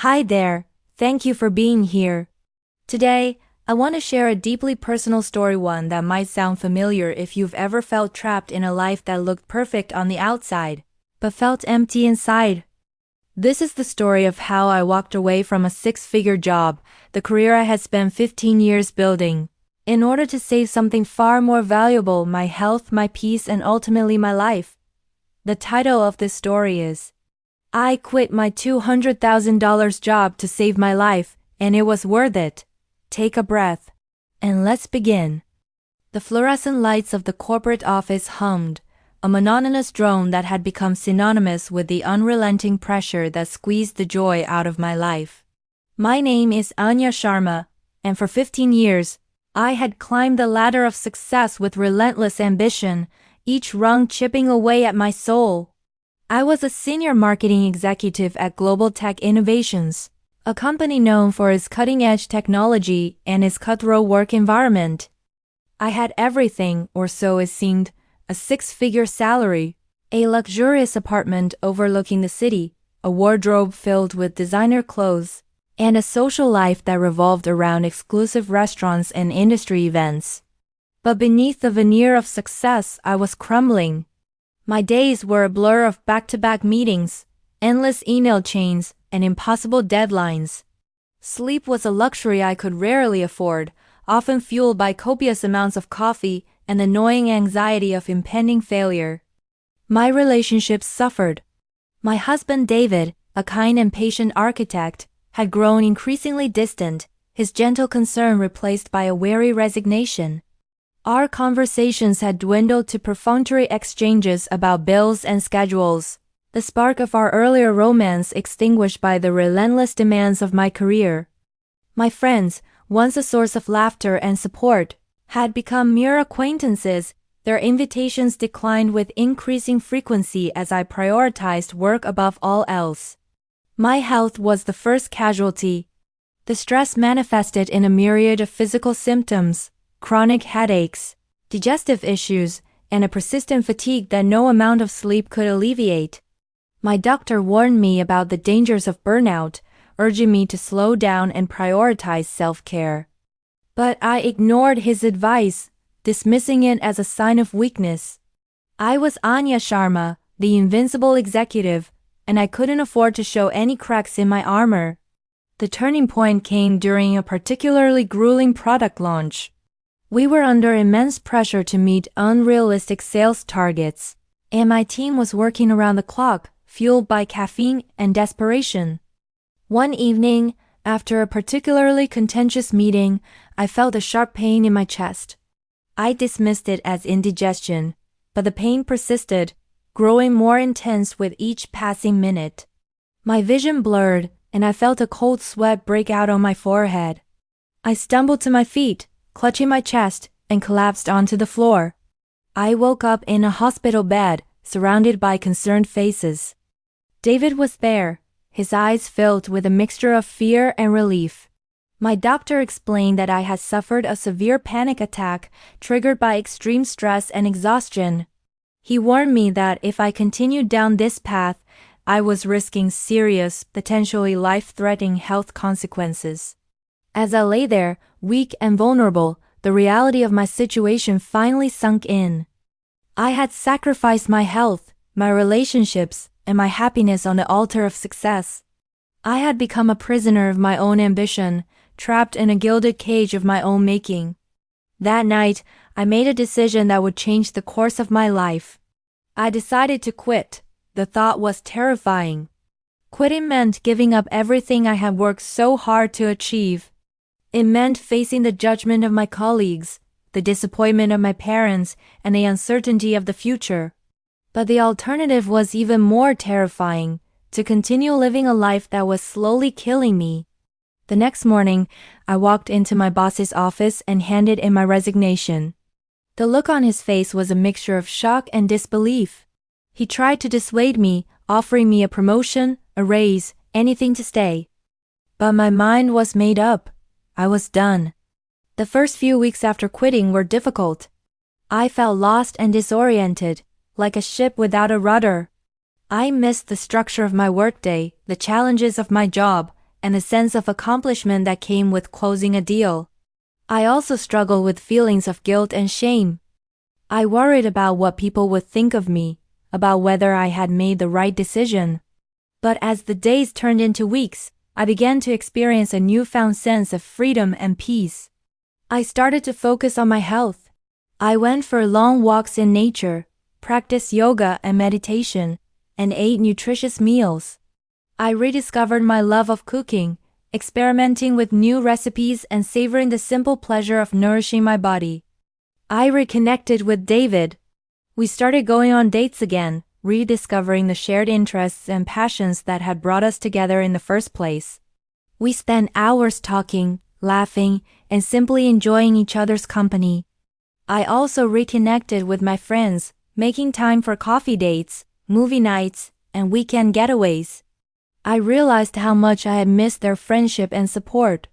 Hi there, thank you for being here. Today, I want to share a deeply personal story, one that might sound familiar if you've ever felt trapped in a life that looked perfect on the outside, but felt empty inside. This is the story of how I walked away from a six-figure job, the career I had spent 15 years building, in order to save something far more valuable: my health, my peace, and ultimately my life. The title of this story is I Quit My $200,000 job to save my life, and it was worth it. Take a breath. And let's begin. The fluorescent lights of the corporate office hummed, a monotonous drone that had become synonymous with the unrelenting pressure that squeezed the joy out of my life. My name is Anya Sharma, and for 15 years, I had climbed the ladder of success with relentless ambition, each rung chipping away at my soul. I was a senior marketing executive at Global Tech Innovations, a company known for its cutting-edge technology and its cutthroat work environment. I had everything, or so it seemed: a six-figure salary, a luxurious apartment overlooking the city, a wardrobe filled with designer clothes, and a social life that revolved around exclusive restaurants and industry events. But beneath the veneer of success, I was crumbling. My days were a blur of back-to-back meetings, endless email chains, and impossible deadlines. Sleep was a luxury I could rarely afford, often fueled by copious amounts of coffee and the gnawing anxiety of impending failure. My relationships suffered. My husband David, a kind and patient architect, had grown increasingly distant, his gentle concern replaced by a wary resignation. Our conversations had dwindled to perfunctory exchanges about bills and schedules, the spark of our earlier romance extinguished by the relentless demands of my career. My friends, once a source of laughter and support, had become mere acquaintances. Their invitations declined with increasing frequency as I prioritized work above all else. My health was the first casualty. The stress manifested in a myriad of physical symptoms: chronic headaches, digestive issues, and a persistent fatigue that no amount of sleep could alleviate. My doctor warned me about the dangers of burnout, urging me to slow down and prioritize self-care. But I ignored his advice, dismissing it as a sign of weakness. I was Anya Sharma, the invincible executive, and I couldn't afford to show any cracks in my armor. The turning point came during a particularly grueling product launch. We were under immense pressure to meet unrealistic sales targets, and my team was working around the clock, fueled by caffeine and desperation. One evening, after a particularly contentious meeting, I felt a sharp pain in my chest. I dismissed it as indigestion, but the pain persisted, growing more intense with each passing minute. My vision blurred, and I felt a cold sweat break out on my forehead. I stumbled to my feet, clutching my chest, and collapsed onto the floor. I woke up in a hospital bed, surrounded by concerned faces. David was there, his eyes filled with a mixture of fear and relief. My doctor explained that I had suffered a severe panic attack triggered by extreme stress and exhaustion. He warned me that if I continued down this path, I was risking serious, potentially life-threatening health consequences. As I lay there, weak and vulnerable, the reality of my situation finally sunk in. I had sacrificed my health, my relationships, and my happiness on the altar of success. I had become a prisoner of my own ambition, trapped in a gilded cage of my own making. That night, I made a decision that would change the course of my life. I decided to quit. The thought was terrifying. Quitting meant giving up everything I had worked so hard to achieve. It meant facing the judgment of my colleagues, the disappointment of my parents, and the uncertainty of the future. But the alternative was even more terrifying: to continue living a life that was slowly killing me. The next morning, I walked into my boss's office and handed in my resignation. The look on his face was a mixture of shock and disbelief. He tried to dissuade me, offering me a promotion, a raise, anything to stay. But my mind was made up. I was done. The first few weeks after quitting were difficult. I felt lost and disoriented, like a ship without a rudder. I missed the structure of my workday, the challenges of my job, and the sense of accomplishment that came with closing a deal. I also struggled with feelings of guilt and shame. I worried about what people would think of me, about whether I had made the right decision. But as the days turned into weeks, I began to experience a newfound sense of freedom and peace. I started to focus on my health. I went for long walks in nature, practiced yoga and meditation, and ate nutritious meals. I rediscovered my love of cooking, experimenting with new recipes and savoring the simple pleasure of nourishing my body. I reconnected with David. We started going on dates again, rediscovering the shared interests and passions that had brought us together in the first place. We spent hours talking, laughing, and simply enjoying each other's company. I also reconnected with my friends, making time for coffee dates, movie nights, and weekend getaways. I realized how much I had missed their friendship and support.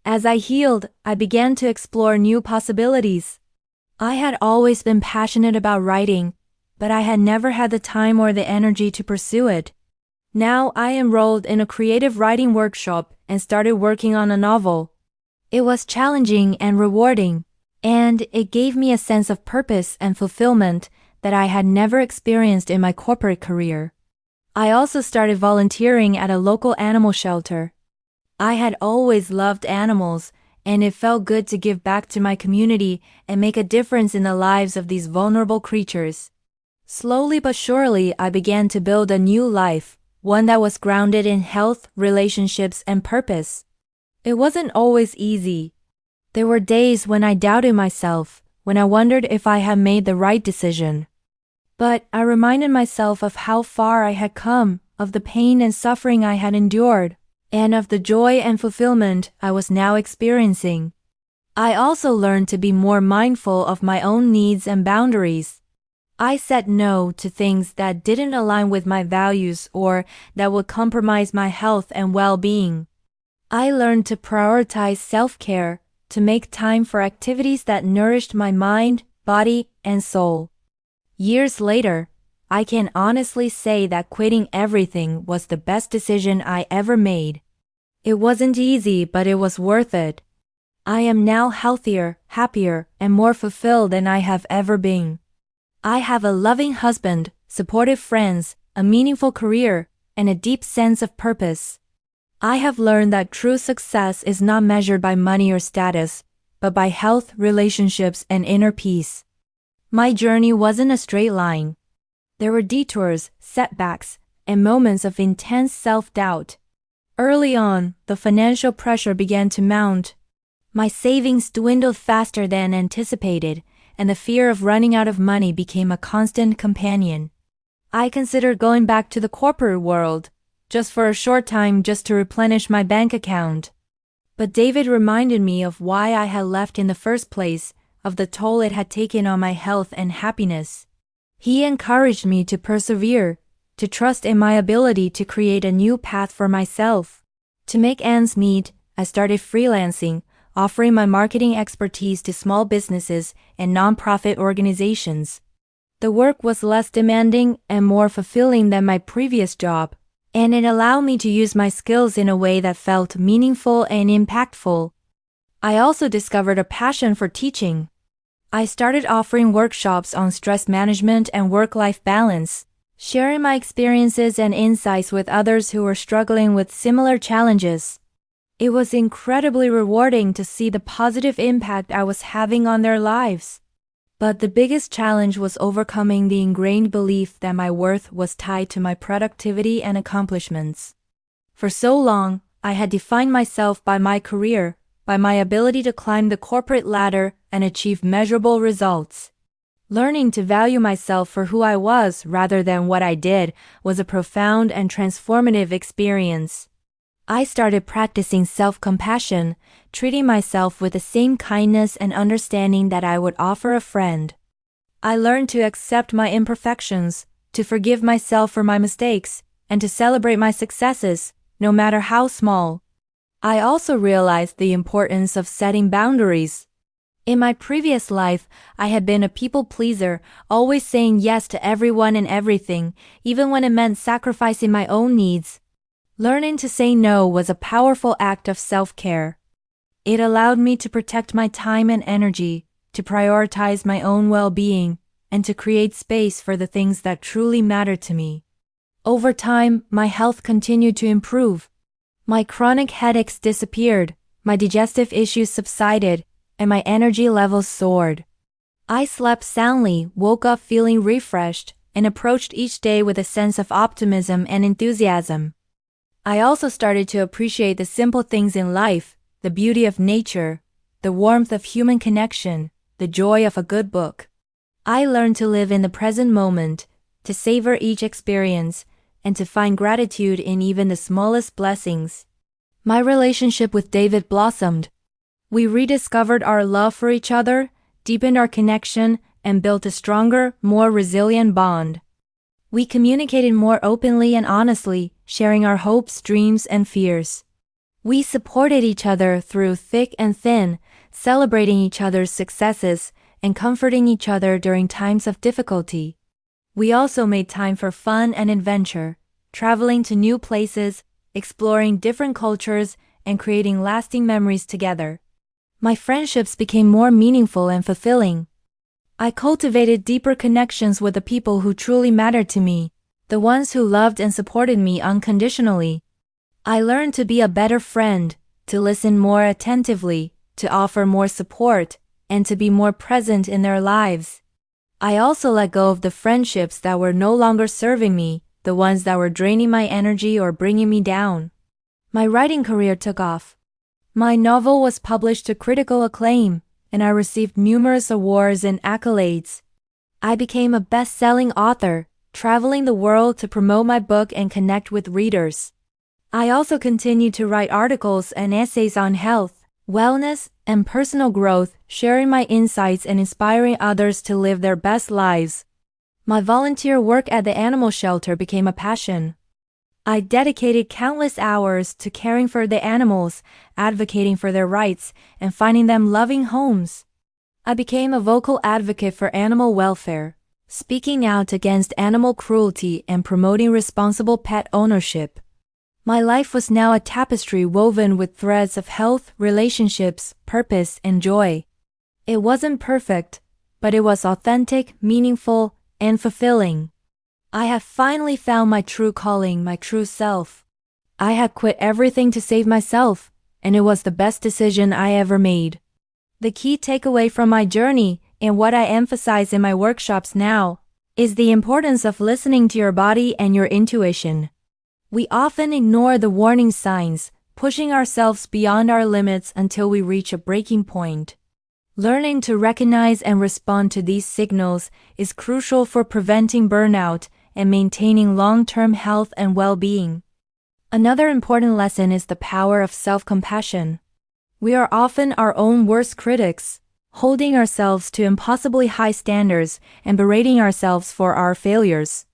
As I healed, I began to explore new possibilities. I had always been passionate about writing, but I had never had the time or the energy to pursue it. Now I enrolled in a creative writing workshop and started working on a novel. It was challenging and rewarding, and it gave me a sense of purpose and fulfillment that I had never experienced in my corporate career. I also started volunteering at a local animal shelter. I had always loved animals, and it felt good to give back to my community and make a difference in the lives of these vulnerable creatures. Slowly but surely, I began to build a new life, one that was grounded in health, relationships, and purpose. It wasn't always easy. There were days when I doubted myself, when I wondered if I had made the right decision. But I reminded myself of how far I had come, of the pain and suffering I had endured, and of the joy and fulfillment I was now experiencing. I also learned to be more mindful of my own needs and boundaries. I said no to things that didn't align with my values or that would compromise my health and well-being. I learned to prioritize self-care, to make time for activities that nourished my mind, body, and soul. Years later, I can honestly say that quitting everything was the best decision I ever made. It wasn't easy, but it was worth it. I am now healthier, happier, and more fulfilled than I have ever been. I have a loving husband, supportive friends, a meaningful career, and a deep sense of purpose. I have learned that true success is not measured by money or status, but by health, relationships, and inner peace. My journey wasn't a straight line. There were detours, setbacks, and moments of intense self-doubt. Early on, the financial pressure began to mount. My savings dwindled faster than anticipated, and the fear of running out of money became a constant companion. I considered going back to the corporate world, just for a short time, just to replenish my bank account. But David reminded me of why I had left in the first place, of the toll it had taken on my health and happiness. He encouraged me to persevere, to trust in my ability to create a new path for myself. To make ends meet, I started freelancing, offering my marketing expertise to small businesses and nonprofit organizations. The work was less demanding and more fulfilling than my previous job, and it allowed me to use my skills in a way that felt meaningful and impactful. I also discovered a passion for teaching. I started offering workshops on stress management and work-life balance, sharing my experiences and insights with others who were struggling with similar challenges. It was incredibly rewarding to see the positive impact I was having on their lives. But the biggest challenge was overcoming the ingrained belief that my worth was tied to my productivity and accomplishments. For so long, I had defined myself by my career, by my ability to climb the corporate ladder and achieve measurable results. Learning to value myself for who I was rather than what I did was a profound and transformative experience. I started practicing self-compassion, treating myself with the same kindness and understanding that I would offer a friend. I learned to accept my imperfections, to forgive myself for my mistakes, and to celebrate my successes, no matter how small. I also realized the importance of setting boundaries. In my previous life, I had been a people pleaser, always saying yes to everyone and everything, even when it meant sacrificing my own needs. Learning to say no was a powerful act of self-care. It allowed me to protect my time and energy, to prioritize my own well-being, and to create space for the things that truly matter to me. Over time, my health continued to improve. My chronic headaches disappeared, my digestive issues subsided, and my energy levels soared. I slept soundly, woke up feeling refreshed, and approached each day with a sense of optimism and enthusiasm. I also started to appreciate the simple things in life, the beauty of nature, the warmth of human connection, the joy of a good book. I learned to live in the present moment, to savor each experience, and to find gratitude in even the smallest blessings. My relationship with David blossomed. We rediscovered our love for each other, deepened our connection, and built a stronger, more resilient bond. We communicated more openly and honestly, sharing our hopes, dreams, and fears. We supported each other through thick and thin, celebrating each other's successes and comforting each other during times of difficulty. We also made time for fun and adventure, traveling to new places, exploring different cultures, and creating lasting memories together. My friendships became more meaningful and fulfilling. I cultivated deeper connections with the people who truly mattered to me, the ones who loved and supported me unconditionally. I learned to be a better friend, to listen more attentively, to offer more support, and to be more present in their lives. I also let go of the friendships that were no longer serving me, the ones that were draining my energy or bringing me down. My writing career took off. My novel was published to critical acclaim, and I received numerous awards and accolades. I became a best-selling author, traveling the world to promote my book and connect with readers. I also continued to write articles and essays on health, wellness, and personal growth, sharing my insights and inspiring others to live their best lives. My volunteer work at the animal shelter became a passion. I dedicated countless hours to caring for the animals, advocating for their rights, and finding them loving homes. I became a vocal advocate for animal welfare, speaking out against animal cruelty and promoting responsible pet ownership. My life was now a tapestry woven with threads of health, relationships, purpose, and joy. It wasn't perfect, but it was authentic, meaningful, and fulfilling. I have finally found my true calling, my true self. I had quit everything to save myself, and it was the best decision I ever made. The key takeaway from my journey, and what I emphasize in my workshops now, is the importance of listening to your body and your intuition. We often ignore the warning signs, pushing ourselves beyond our limits until we reach a breaking point. Learning to recognize and respond to these signals is crucial for preventing burnout and maintaining long-term health and well-being. Another important lesson is the power of self-compassion. We are often our own worst critics, holding ourselves to impossibly high standards and berating ourselves for our failures.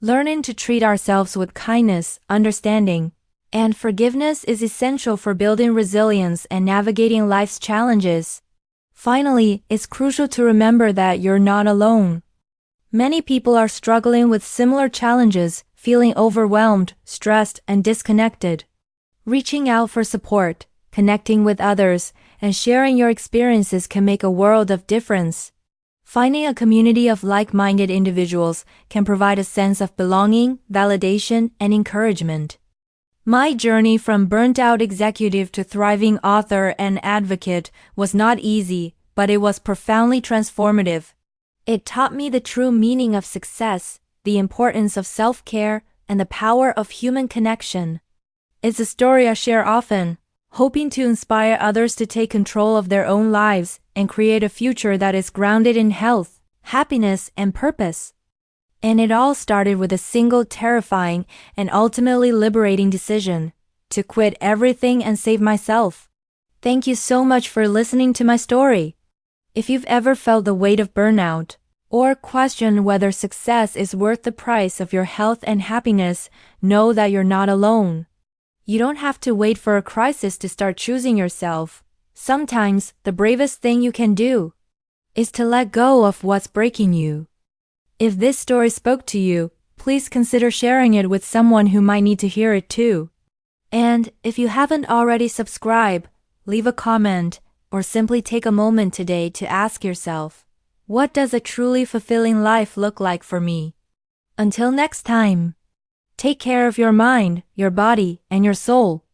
Learning to treat ourselves with kindness, understanding, and forgiveness is essential for building resilience and navigating life's challenges. Finally, it's crucial to remember that you're not alone. Many people are struggling with similar challenges, feeling overwhelmed, stressed, and disconnected. Reaching out for support, connecting with others, and sharing your experiences can make a world of difference. Finding a community of like-minded individuals can provide a sense of belonging, validation, and encouragement. My journey from burnt-out executive to thriving author and advocate was not easy, but it was profoundly transformative. It taught me the true meaning of success, the importance of self-care, and the power of human connection. It's a story I share often, hoping to inspire others to take control of their own lives and create a future that is grounded in health, happiness, and purpose. And it all started with a single terrifying and ultimately liberating decision: to quit everything and save myself. Thank you so much for listening to my story. If you've ever felt the weight of burnout, or questioned whether success is worth the price of your health and happiness, know that you're not alone. You don't have to wait for a crisis to start choosing yourself. Sometimes, the bravest thing you can do is to let go of what's breaking you. If this story spoke to you, please consider sharing it with someone who might need to hear it too. And if you haven't already subscribed, leave a comment, or simply take a moment today to ask yourself, what does a truly fulfilling life look like for me? Until next time, take care of your mind, your body, and your soul.